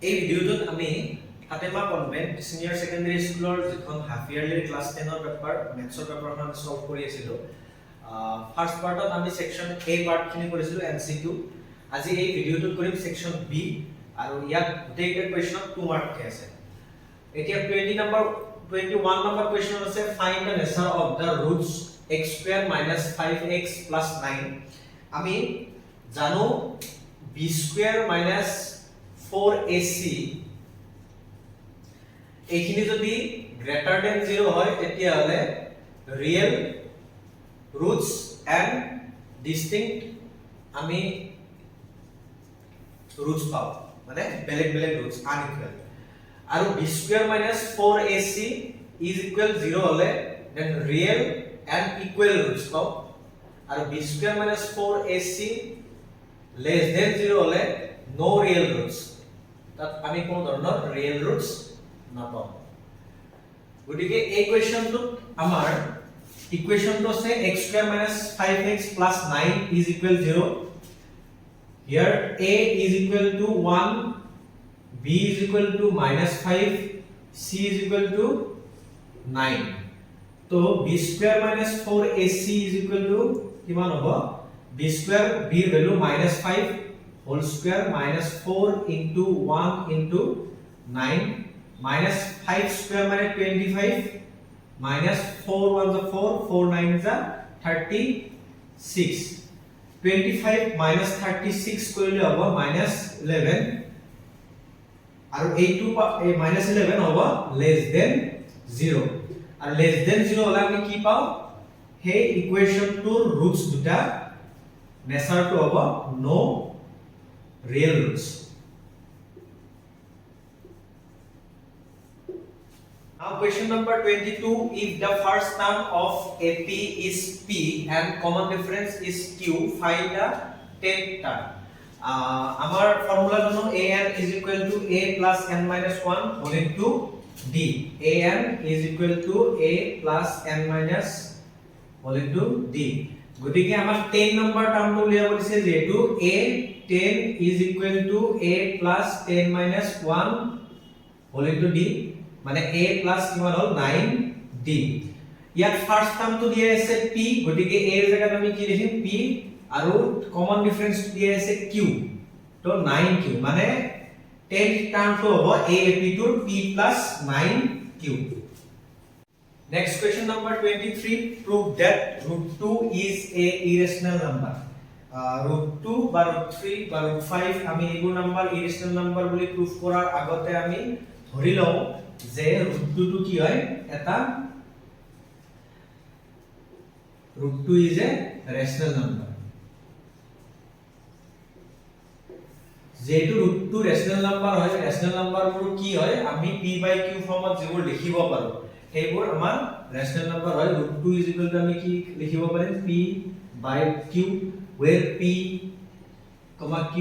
এই ভিডিওটোত আমি Fatema convent senior secondary স্কুলৰ যিখন হাফ ইয়াৰলি ক্লাস 10 পেপাৰ মেথছৰ পেপাৰখন সলভ কৰি আছিলো ফাৰ্স্ট পাৰ্টত আমি সেকশন A পাৰ্টখিনি কৰিছিলো MCQ আজি এই ভিডিওটোত কৰিম সেকশন B আৰু ইয়াত গোটেইটা কোৱেশ্চন 2 মাৰ্ক কে আছে এতিয়া 21 নম্বৰ কোৱেশ্চন আছে find the nature of the roots x² - 5x + 9 আমি জানো b² - 4ac এইখিনি যদি গ্ৰেটাৰ দেন 0 হয় তেতিয়া হলে ৰিয়েল roots and distinct আমি roots পাও মানে বেলেগ বেলেগ roots unequal আৰু b² - 4ac is equal 0 হলে then real and equal roots পাও আৰু b² - 4ac less than 0 হলে no real roots তাত আমি কোন ধৰণৰ real roots নাপাও গতিকে এই কোৱেশ্চনটোত আমাৰ equation to say x² - 5x + 9 is equal 0 here a is equal to 1 b is equal to -5 c is equal to 9 तो b² - 4ac is equal to কিমান হ'ব b² b value -5 whole square -4 into 1 into 9 -5² - 25 -4 1 is 4 4 9 is 36 25 - 36 কৰিলে হ'ব -11 আৰু এইটো -11 হ'ব less than 0 আৰু less than 0 হলে আমি কি পাও হে ইকুৱেশনটোৰ ৰুটস দুটা নেচাৰটো হ'ব no real roots Now question number 22 if the first term of AP is P and common difference is Q find the 10th term our formula jano an is equal to a plus n minus 1 whole into d an is equal to a plus n minus whole into d গতিকে আমাৰ 10 number টাৰ্মটো উলিয়াব দিছে যেটো a 10 is equal to a plus 10 minus 1 whole into d মানে a plus কিমান হল 9d ইয়াত first term তো দিয়া আছে p গটিকে a এর জায়গাত আমি কি লিখিম p আৰু কমন ডিফারেন্স দিয়া আছে q তো 9q মানে 10th টার্ম তো হ'ব aap to p plus 9q next question number 23 prove that √2 is a irrational number √2 বা √3 বা √5 আমি এইবোৰ নাম্বাৰ ইৰেশনাল নাম্বাৰ বুলি প্ৰুফ কৰাৰ আগতে আমি ধৰি লও যে √2 টু কি হয় এটা √2 is a rational number যেটো √2 rational number হয় rational number বোৰ কি হয় আমি p/q ফৰ্মত যেবোৰ লিখিব পাৰো সেইবোৰ আমাৰ rational number হয় √2 is equal to আমি কি লিখিব পাৰিম p/q where p, q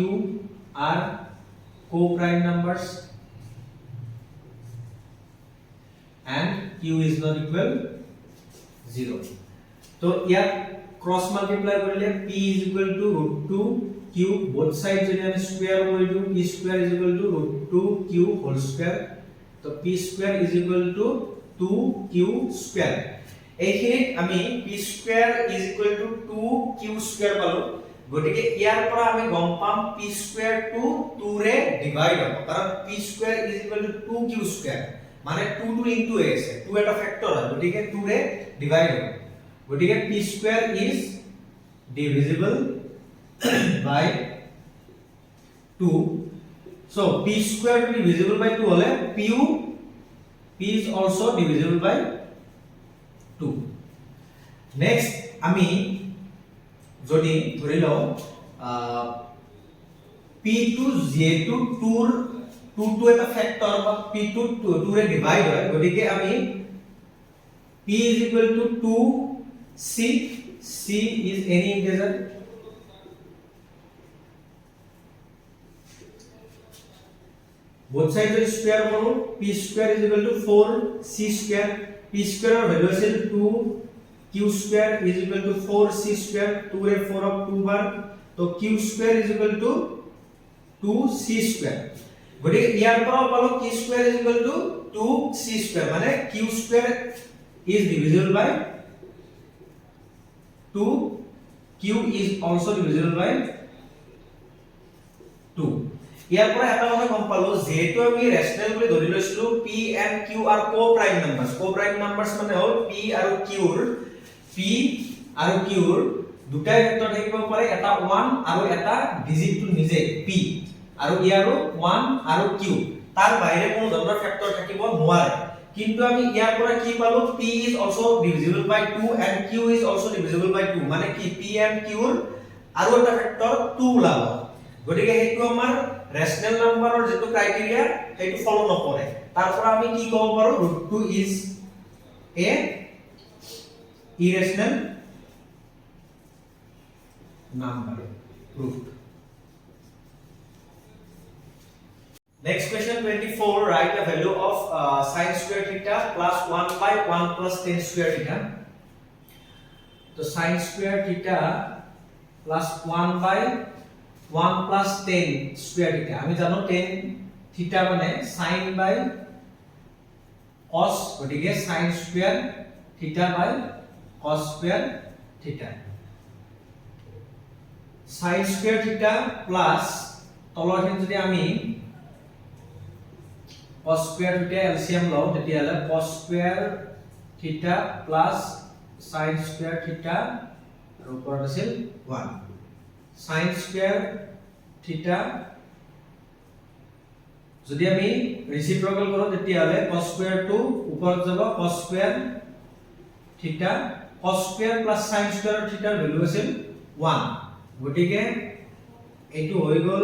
are co-prime numbers and q is not equal 0 तो ইয়াত क्रॉस मल्टीप्लाई কৰিলে p is equal to √2 q both sides যদি আমি স্কয়ার কৰি দিও p square is equal to √2 q whole square তো p square is equal to 2q square এইখিনিত আমি p square is equal to 2q square পালো গটিকে ইয়াৰ পৰা আমি গম পাম p square to 2 ৰে ডিভাইড হ'ব কাৰণ p square is equal to 2q square মানে 2 to into a আছে 2 এটা ফ্যাক্টর হয় গটিকে 2 রে ডিভাইড হবে গটিকে p square is divisible by 2 so p square to be divisible by 2 হলে p is also divisible by 2 next আমি যদি ধৰি লও p to যেটো 2 to এটা ফ্যাক্টর বা p to 2 রে ডিভাইড হয় গটিকে আমি p is equal to 2c c is any integer both sides are square কৰো p square is equal to 4c square p square এর ভ্যালু আছে 2 q square is equal to 4c square 2 रे 4 of 2 বার তো q square is equal to 2c square গতিকে ইয়াৰ পৰা পালো q square is equal to 2c square মানে q square is divisible by 2, q is also divisible by 2. ইয়াৰ পৰা এটা কথা গম পালো যেহেতু আমি ৰেশনাল বুলি ধৰি লৈছিলো p and q are co-prime numbers মানে হ'ল p আৰু q ৰ দুটাই ভেক্টৰ থাকিব পাৰে এটা 1 আৰু এটা ডিজিটটো নিজে p আৰু ইয়াৰো 1 আৰু q তাৰ বাহিৰে কোনো ধৰণৰ ফেক্টৰ থাকিব নোৱাৰে কিন্তু আমি ইয়াৰ পৰা কি পালো p is also divisible by 2 and q is also divisible by 2 মানে কি p and q ৰ আৰু এটা ফেক্টৰ 2 ওলাব গতিকে হেতু আমাৰ ৰেশনাল নাম্বাৰৰ যেটো ক্ৰাইটেৰিয়া হেতু ফলো নকৰে তাৰ পৰা আমি কি ক'ব পাৰো √2 is a irrational number proved. Next question 24 write the value of sin square theta plus 1 by 1 plus tan square theta. So sin square theta plus 1 by 1 plus tan square theta আমি জানো tan theta মানে sin by cos গটিকে sin square theta by cos square theta sin square theta plus তলৰখিনি যদি আমি cos square theta LCM লও তেতিয়ালে cos square theta plus sin square theta আৰু ওপৰত আছিল 1 sin square theta যদি আমি ৰেচিপ্ৰকেল কৰো তেতিয়ালে cos square টো ওপৰত যাব cos square theta cos square plus sin square theta value আছিল 1 গটিকে এটো হৈ গল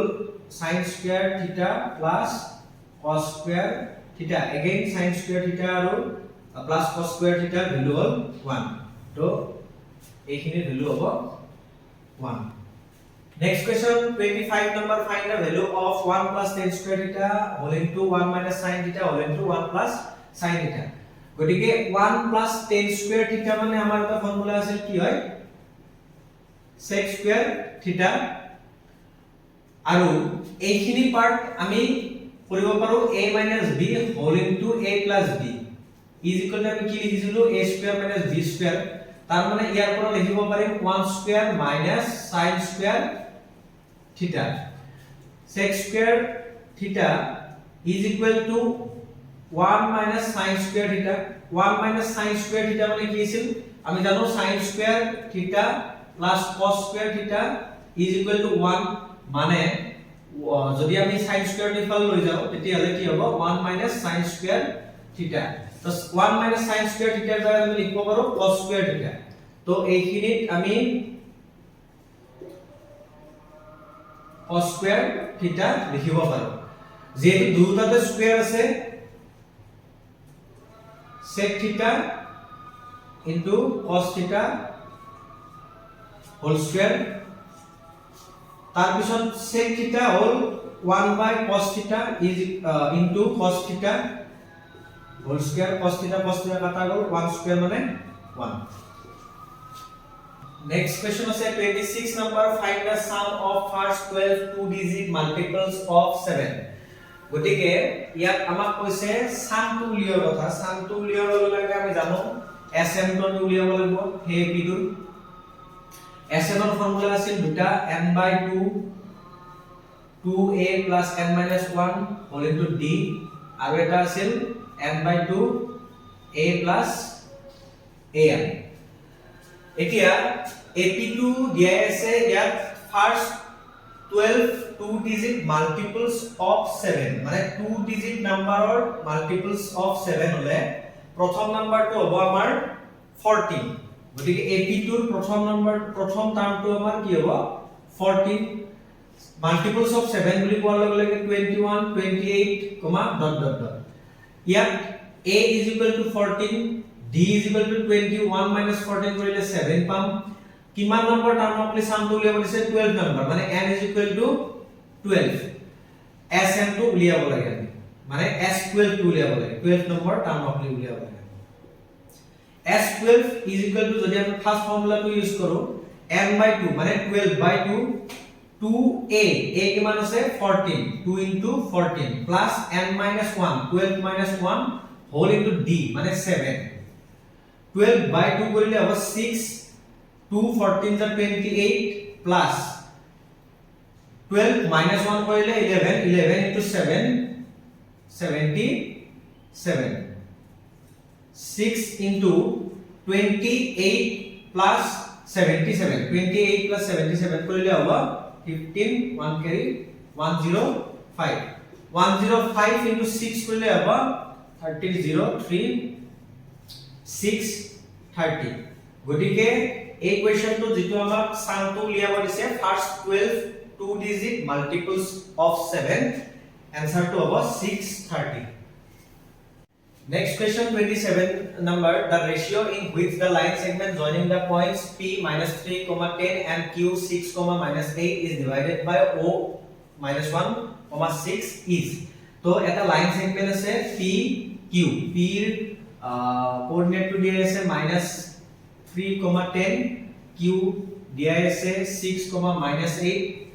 sin square theta plus cos square theta again sin square theta আৰু plus cos square theta value হল 1 তো এইখিনি ভ্যালু হ'ব 1 next question 25 number find the value of 1 plus tan square theta whole into 1 minus sin theta whole into 1 plus sin theta গটিকে 1 plus tan square theta মানে আমাৰ এটা formula আছিল কি হয় sec square theta আৰু এইখিনি পাৰ্ট আমি কৰিব পাৰো a - b whole into a plus b is equal to আমি কি লিখিছিলো a square minus b square তাৰ মানে ইয়াৰ পৰা লিখিব পাৰিম 1 square minus sin square theta sec square theta is equal to 1 minus sin square theta 1 minus sin square theta মানে কি আছিল আমি জানো sin square theta plus cos square theta is equal to 1 মানে যদি আমি sin square ইফাল লৈ যাও তেতিয়ালে কি হ'ব 1 minus sin square theta তো 1 minus sin square theta এর জায়গায় আমি লিখব পারো cos square theta তো এইখিনিত আমি cos square theta লিখিব পারো যেহেতু দুটাতে স্কয়ার আছে sec theta into cos theta whole square তার পিছত sec theta hall 1 by cos theta is into cos theta whole square cos theta কাটা গল 1 square মানে 1 next question আছে 26 number find the sum of first 12 two digit multiples of 7 গটিকে ইয়াত আমাক কৈছে sum টো উলিয়াৰ কথা sum টো উলিয়াৰ লগে আমি জানো sm টো উলিয়াব লাগিব হে পিডুৰ sm ৰ ফৰ্মুলা আছিল দুটা n by 2 2a plus n minus 1 whole into d আৰু এটা আছিল n by 2 a plus am এতিয়া ap2 দিয়া আছে ইয়াত first 12 two digit multiples of 7 মানে 2 digit নাম্বাৰৰ multiples of 7 হলে প্ৰথম নাম্বাৰটো হ'ব আমাৰ 14 গতিকে ap2 ৰ প্ৰথম টাৰ্মটো আমাৰ কি হ'ব 14 multiples of 7 বুলি কোৱাৰ লগে লগে 21 28 dot dot dot ইয়াত a is equal to 14 d is equal to 21 minus 14 কৰিলে 7 পাম কিমান নম্বৰ টাৰ্ম আপনি সামটো উলিয়াব দিছে 12 নম্বৰ মানে n is equal to 12 sm টো উলিয়াব লাগে মানে s12 টো উলিয়াব লাগে 12 নম্বৰ টাৰ্ম আপনি উলিয়াব লাগে s12 is equal to যদি আমি ফাৰ্স্ট ফৰ্মুলাটো ইউজ কৰো n by 2 মানে 12 by 2 2a a কিমান আছে 14 2 into 14 plus n minus 1 12 minus 1 whole into d মানে 7 12 by 2 কৰিলে হ'ব 6 2 14 is 28 plus 12 minus 1 কৰিলে 11 11 into 7 77 6 into 28 plus 77 28 plus 77 কৰিলে হ'ব 15 1 carry 105 105 into 6 কৰিলে হ'ব 30 03 6 30 গটিকে এই কোৱেশ্চনটো যেটো আমাক সামটো উলিয়াব দিছে first 12 two digit multiples of 7 answer to হ'ব 630 next question 27 number the ratio in which the line segment joining the points p minus 3 comma 10 and q 6 comma minus 8 is divided by o minus 1 comma 6 is তো এটা line segment আছে p q p এর coordinate two দিয়া আছে -3 10 q দিয়া আছে 6 8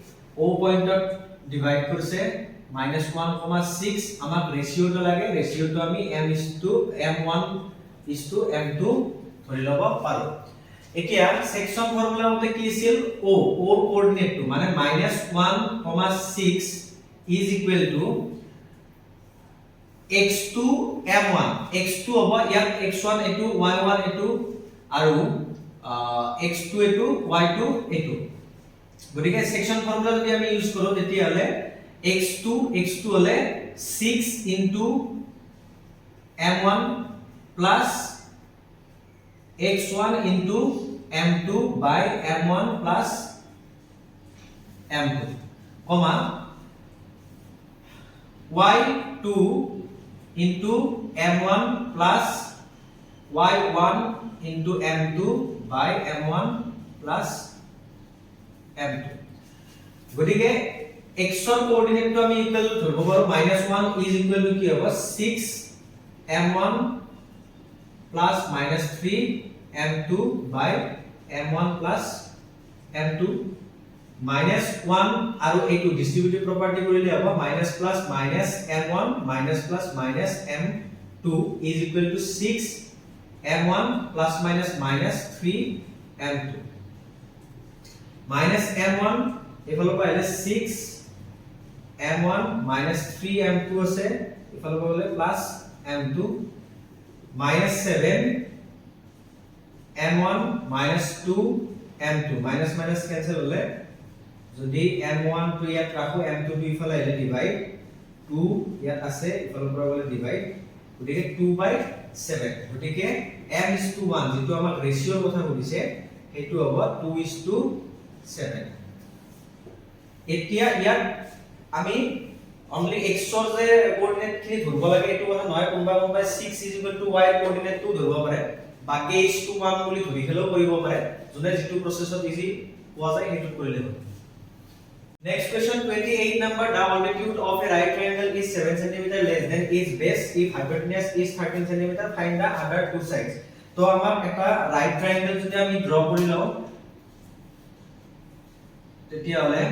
o পয়েন্টত divide কৰিছে -1,6 আমাক ৰেশিওটো লাগে ৰেশিওটো আমি m1 m2 ধৰি লব পাৰো এতিয়া সেকশন ফৰ্মুলা মতে কি আছিল o ওৰ কোঅৰ্ডিনেটটো মানে -1,6 is equal to x2 m1 x2 হ'ব ইয়াত x1 এটো y1 এটো আৰু x2 এটো y2 এটো গটিকে সেকশন ফৰ্মুলা যদি আমি ইউজ কৰো তেতিয়া হলে x2 হলে 6 into m1 plus x1 into m2 by m1 plus m2 comma y2 into m1 plus y1 into m2 by m1 plus m2 গটিকে x ৰ কোঅৰ্ডিনেটটো আমি ইকুৱেল টু ধৰিব পাৰো -1 is equal to কি হ'ব 6 m1 plus -3 m2 by m1 plus m2 -1 আৰু এইটো ডিস্ট্ৰিবিউটিভ property কৰিলে হ'ব minus plus minus m1 minus plus minus m2 is equal to 6 m1 plus minus minus 3 m2 minus m1 এফালৰ পৰা আহিলে 6 m1 minus 3 m2 আছে এফালৰ পৰা হ'লে plus m2 minus 7 m1 minus 2 m2 minus minus cancel হ'লে যদি m1 টো ইয়াত ৰাখো m2 টো ইফালে আহিলে ডিভাইড 2 ইয়াত আছে ইফালৰ পৰা হ'লে ডিভাইড গতিকে 2/7 গতিকে m:1 যেটো আমাক ৰেশিওৰ কথা কৈছে হেতু হ'ব 2:7 এতিয়া ইয়াত আমি only x ৰ যে কোঅৰ্ডিনেট খিনি ধৰিব লাগে এটো কথা নহয় কোনবা 6 is equal to y coordinate টো ধৰিব পাৰে বাকি h21 বুলি ধৰি খেলেও কৰিব পাৰে যোনে যেটো প্ৰসেসত ইজি পোৱা যায় হেতু কৰিলে হ'ব next question 28 number the altitude of a right triangle is 7 cm less than its base if hypotenuse is 13 cm find the other two sides তো আমাক এটা রাইট ট্রায়াঙ্গেল যদি আমি ড্র কৰি লও তেতিয়া হলে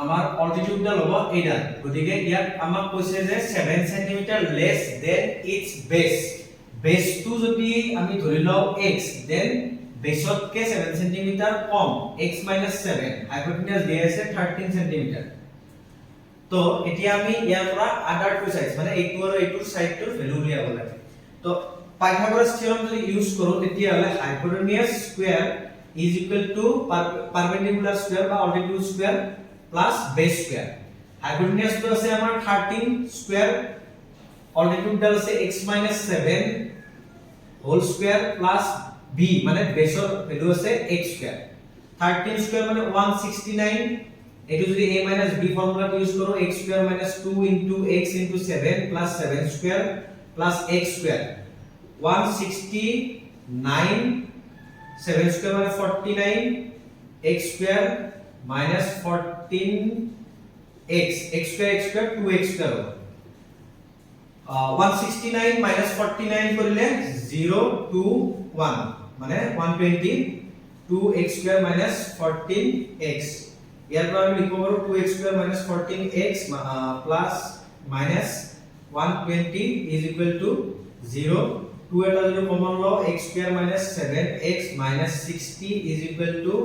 আমার অল্টিটিউডটা লব এইডা গতিকে ইয়াত আমাক কৈছে যে 7 cm less than its base base to যদি আমি ধৰি লও x then বেসতকে 7 cm কম x - 7 হাইপোটেনিয়াস দিয়া আছে 13 cm তো এতিয়া আমি ইয়াৰ পৰা আদাৰ টু সাইডস মানে এইটো আৰু এইটোৰ সাইডটোৰ ভ্যালু উলিয়াব লাগে তো পাইথাগোৰাছ থিওৰেম যদি ইউজ কৰো তেতিয়া হলে hypotenuse square is equal to perpendicular square বা altitude square plus base square hypotenuse তো আছে আমাৰ 13 square altitude ডাল আছে x - 7 whole square plus b মানে বেসৰ ভ্যালু আছে x square 13 square মানে 169 এটো যদি a - b ফর্মুলা ইউজ করো x square - 2 into x into 7 plus 7 square plus x square 169 7 square মানে 49 x square minus 14x x square 2x square 169 minus 49 কৰিলে 0 to 1 মানে 120 2x square minus 14x ইয়াৰ পৰা আমি লিখিব পাৰো 2x square minus 14x plus minus 120 is equal to 0 2 এটা যদি common লও x square minus 7x minus 60 is equal to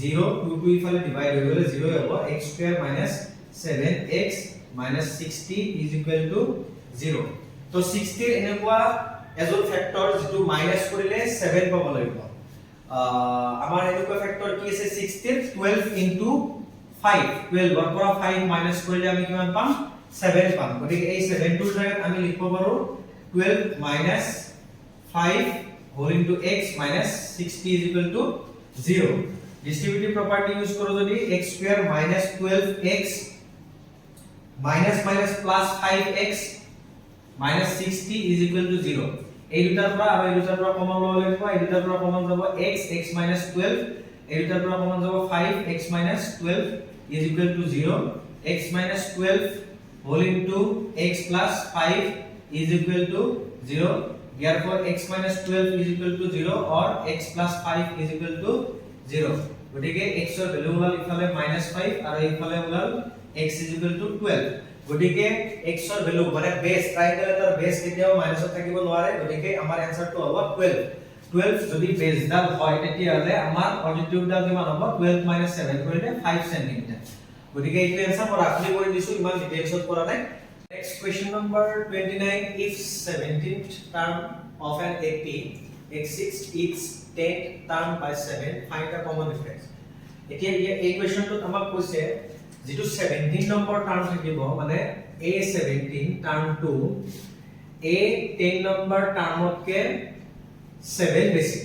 0 2 2 ইফালে ডিভাইড হৈ গলে 0 হ'ব x square minus 7x minus 60 is equal to 0 তো 60 এর এনেকুৱা এজন ফ্যাক্টৰ যেটো মাইনাস কৰিলে 7 পাব লাগিব আমাৰ এনেকুৱা ফ্যাক্টৰ কি আছে 60 12 into 5 12 ৰ পৰা 5 মাইনাস কৰিলে আমি কিমান পাম 7 পাম গতিকে এই 7 টোৰ জায়গাত আমি লিখিব পাৰো 12 minus 5 whole into x minus 60 is equal to 0 distributive property use koro jodi x square minus 12x minus minus plus 5x minus 60 is equal to 0 এই দুটাৰ পৰা আৰু এই দুটাৰ পৰা কমন লব লাগিব এই দুটাৰ পৰা কমন যাব x x minus 12 এই দুটাৰ পৰা কমন যাব 5 x minus 12 is equal to 0 x minus 12 whole into x plus 5 is equal to 0 therefore x minus 12 is equal to 0 or x plus 5 is equal to 0 গটিকে x এর value হল ইফালে -5 আর ইফালে হল x is equal to 12 গটিকে x এর value মানে base triangle এটার base কেতিয়াও minus থাকিব নোৱাৰে গটিকে আমাৰ आंसरটো হ'ব 12 12 যদি বেস ডাল হয় তেতিয়ালে আমাৰ পজিটিভ ডাল কিমান হ'ব 12 7 কৰিলে 5 cm গটিকে এইটো आंसर মই ৰাখলি কৰি দিছো ইমান ডিটেইলছত কৰা নাই next question number 29 if 17th term of an AP exists its 10th term by 7 find the common difference এতিয়া এই কোৱেশ্চনটোত আমাক কৈছে যেটো 17 নম্বৰ টাৰ্ম থাকিব মানে a17 টাৰ্ম 2 a10 নম্বৰ টাৰ্মতকে 7 বেছি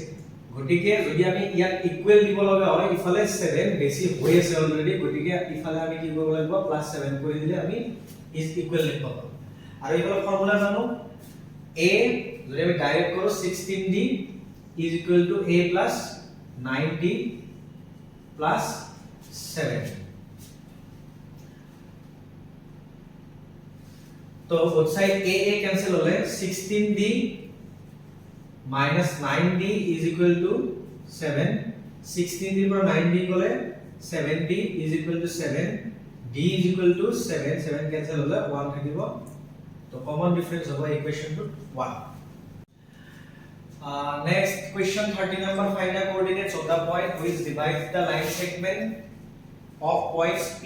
গটিকে যদি আমি ইয়াক ইকুৱেল দিব লগা হয় ইফালে 7 বেছি হৈ আছে অলৰেডি গটিকে ইফালে আমি কি কৰিব লাগিব +7 কৰি দিলে আমি is equal লিখব আৰু এইফালে ফৰ্মুলা জানো a যদি আমি ডাইৰেক্ট কৰো 16d is equal to a plus 9d plus 7 तो both side a cancel होले 16d minus 9d is equal to 7 16d per 9d গলে 7d is equal to 7 d is equal to 7 7 cancel होले 1 থাকিব तो common difference होगा equation to 1 next question 30 number find the coordinates of the point which divides the line segment of points P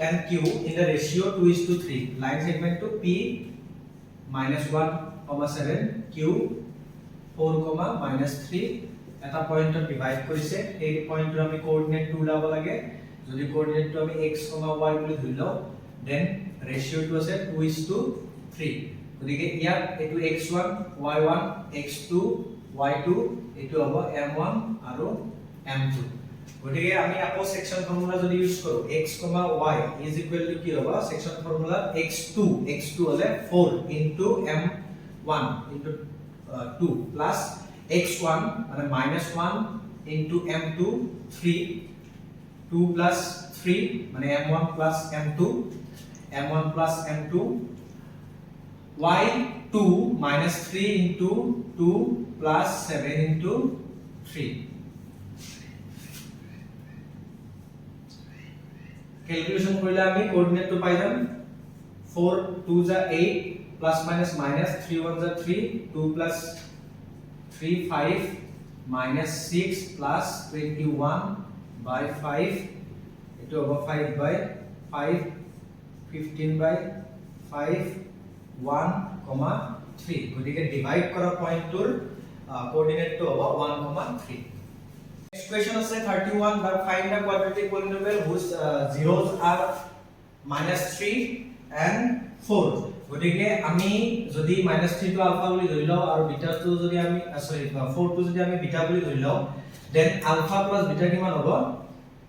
and Q in the ratio 2:3 line segment to P -1, 7 Q 4, -3 এটা পয়েন্টত divide কৰিছে এই পয়েন্টৰ আমি coordinate 2 লাব লাগে যদি কোঅৰ্ডিনেটটো আমি x, y বুলি ধৰি লও দেন ৰেশিওটো আছে 2:3 গতিকে ইয়াত এটো x1 y1 x2 y2 এটো হ'ব m1 আৰু m2 গতিকে আমি আকৌ সেকশন ফৰ্মুলা যদি ইউজ কৰো x, y is equal to কি হ'ব সেকশন ফর্মুলা x2 হলে 4 into m1 into 2 plus x1 মানে -1 into m2 3 2 plus 3 মানে m1 plus m2 y2 -3 into 2 plus 7 into 3 calculation কৰিলে আমি কোঅৰ্ডিনেটটো পাই যাম 4 2 যা 8 প্লাস মাইনাস মাইনাস 3 1 যা 3 2 plus 3 5 minus 6 plus 21 by 5 এটো হ'ব 5 by 5 15 by 5 1, 3 গতিকে ডিভাইড কৰা পয়েন্টৰ কোঅৰ্ডিনেটটো হ'ব 1, 3 Next question is 31 but find the quadratic polynomial whose zeros are -3 and 4 গতিকে আমি যদি -3 টো আলফা বুলি ধৰি লও আৰু বিটা টো যদি আমি 4 টো যদি আমি বিটা বুলি ধৰি লও দেন আলফা প্লাস বিটা কিমান হ'ব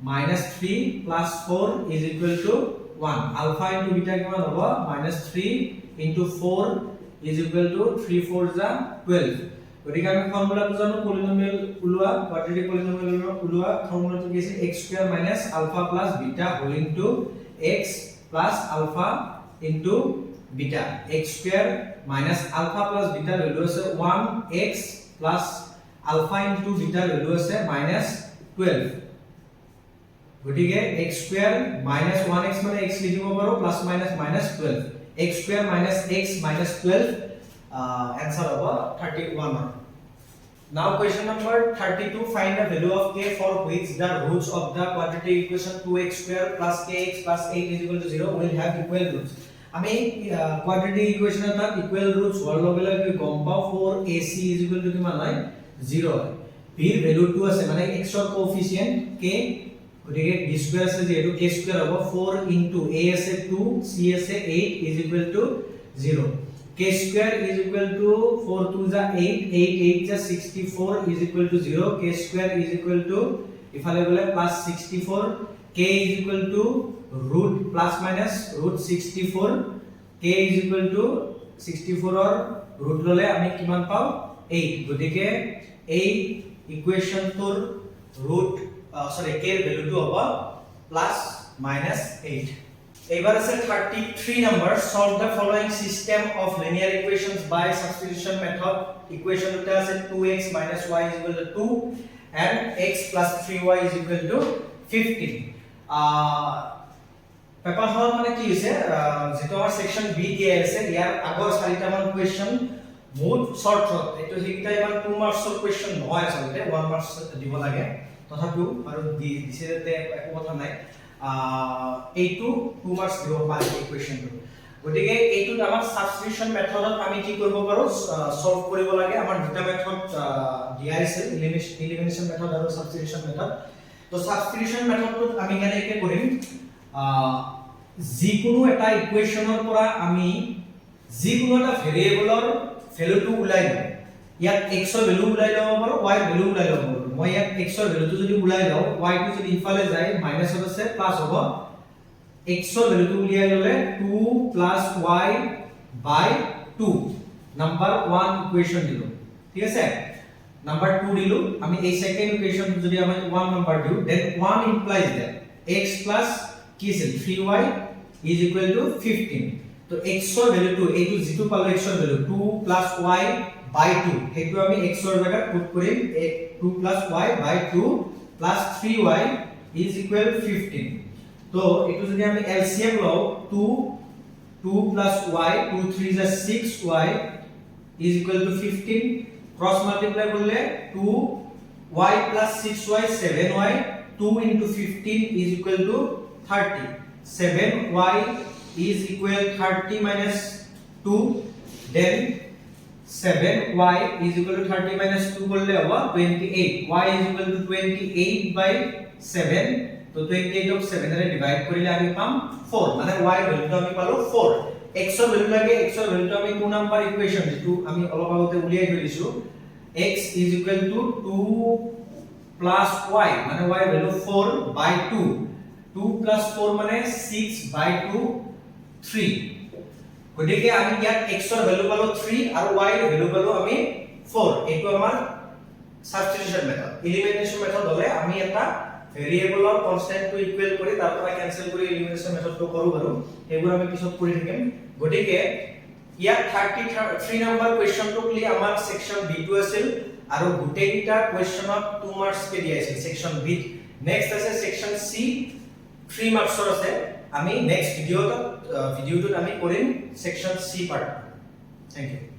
-3 plus 4 is equal to 1 alpha into beta কিমান হ'ব -3 into 4 is equal to 3 4 is 12 গতিকে আমি ফর্মুলাটো জানো পলিনোমিয়াল উলোৱা কোয়াড্ৰেটিক পলিনোমিয়াল উলোৱা ফর্মুলাটো কি আছে x square minus alpha plus beta whole into x plus alpha into beta x square minus alpha plus beta value আছে 1x plus alpha into beta value আছে 12 গটিকে x square minus 1x মানে x লিখিব পাৰো plus minus minus 12 x square minus x minus 12 answer হ'ব 31 now question number 32 find the value of k for which the roots of the quadratic equation 2x square plus kx plus 8 is equal to 0 will have equal roots আমি quadratic equation এর তাত equal roots হল লগে কি গম পাও 4ac is equal to কিমান হয় 0 হয় b এর ভ্যালু 2 আছে মানে x এর কোএফিসিয়েন্ট k গটিকে b স্কয়ার আছে যেহেতু k স্কয়ার হ'ব 4 into a আছে 2 c আছে 8 is equal to 0 k square is equal to 4 2 is 8 8 8 is 64 is equal to 0 k square is equal to ifale bole plus 64 k is equal to root plus minus root 64 k is equal to 64 or root lole ami kiman pao 8 gotike ei equation tor root k er value to hoba plus minus 8 এবার আছে 33 number solve the following system of linear equations by substitution method equation দুটা আছে 2x - y = 2 and x + 3y = 15 paper হল মানে কি হৈছে যেটো আমাৰ section B দিয়া আছে ইয়াৰ আগৰ চাৰিটা মান কোৱেশ্চন বহুত শৰ্ট শৰ্ট এটো হেকিটা ইমান 2 মাৰ্কছৰ কোৱেশ্চন নহয় আচলতে 1 মাৰ্কছ দিব লাগে তথাপিও আৰু দিছেতে একো কথা নাই এইটো 2 মাৰ্কস দিব পাৰি ইকুয়েশনটো গতিকে এইটো আমাৰ সাবস্টিটিউশন মেথডত আমি কি কৰিব পাৰো সলভ কৰিব লাগে আমাৰ দুটা মেথড দিয়া আছে এলিমিনেশন মেথড আৰু সাবস্টিটিউশন মেথড তো সাবস্টিটিউশন মেথডত আমি কেনেকৈ কৰিম যিকোনো এটা ইকুয়েশনৰ পৰা আমি যিকোনো এটা ভেৰিয়েবলৰ ভ্যালুটো উলাই লওঁ ইয়াত x ৰ ভ্যালু উলাই ল'ব পাৰো y ৰ ভ্যালু উলাই ল'ব পাৰো মই ইয়াত x ৰ ভ্যালুটো যদি উলাই লওঁ y টো যদি ইফালে যায় মাইনাস হ'ব আছে প্লাস হ'ব x ৰ ভ্যালুটো উলিয়াই ললে 2 y / 2 নাম্বার 1 ইকুয়েশন দিলো ঠিক আছে নাম্বার 2 দিলো আমি এই সেকেন্ড ইকুয়েশন যদি আমি 1 নাম্বার দিও then 1 implies that x plus কি আছে 3y = 15 তো x ৰ ভ্যালুটো এইটো যেটো পালো x ৰ ভ্যালু 2 y / 2 হেতু আমি x ৰ জায়গাত পুট কৰিম 2 y / 2 3y = 15 তো এটো যদি আমি এলসিএম লও 2 y 2 3 is 6y = 15 cross multiply করলে 2y + 6y 7y 2 * 15 = 30 7y = 30 - 2 then 7y = 30 - 2 করলে হবে 28 y = 28/7 তো 28 অফ 7 এর ডিভাইড করিলে আমি পাম 4 মানে y এর ভ্যালুটা আমি পালো 4 x এর ভ্যালু লাগে x এর ভ্যালুটা আমি 2 নাম্বার ইকুয়েশন যেটু আমি অলপ আগতে উলিয়াই ধৰিছো x = 2 + y মানে y এর ভ্যালু 4/2 2 + 4 মানে 6/2 3 গতিকে আমি ইয়াত x এর ভ্যালু পালো 3 আৰু y এৰ ভ্যালু পালো আমি 4 এটো আমাৰ সাবস্টিটিউশন মেথড এলিমিনেশন মেথড হলে আমি এটা ভেৰিয়েবলৰ কনস্ট্যান্টটো ইকুৱেল কৰি তাৰ পৰা ক্যান্সেল কৰি এলিমিনেশন মেথডটো কৰো বাৰু এবোৰ আমি পিছত কৰি থাকিম গতিকে ইয়াত 33 নম্বৰ কোৱেশ্চনটো ক্লি আমাৰ সেকশন B2 আছিল আৰু গোটেইটা কোৱেশ্চনত 2 মাৰ্কস কে দিয়া আছিল সেকশন B নেক্সট আছে সেকশন C 3 মাৰ্কসৰ আছে আমি নেক্সট ভিডিওটোত আমি কৰিম section C part thank U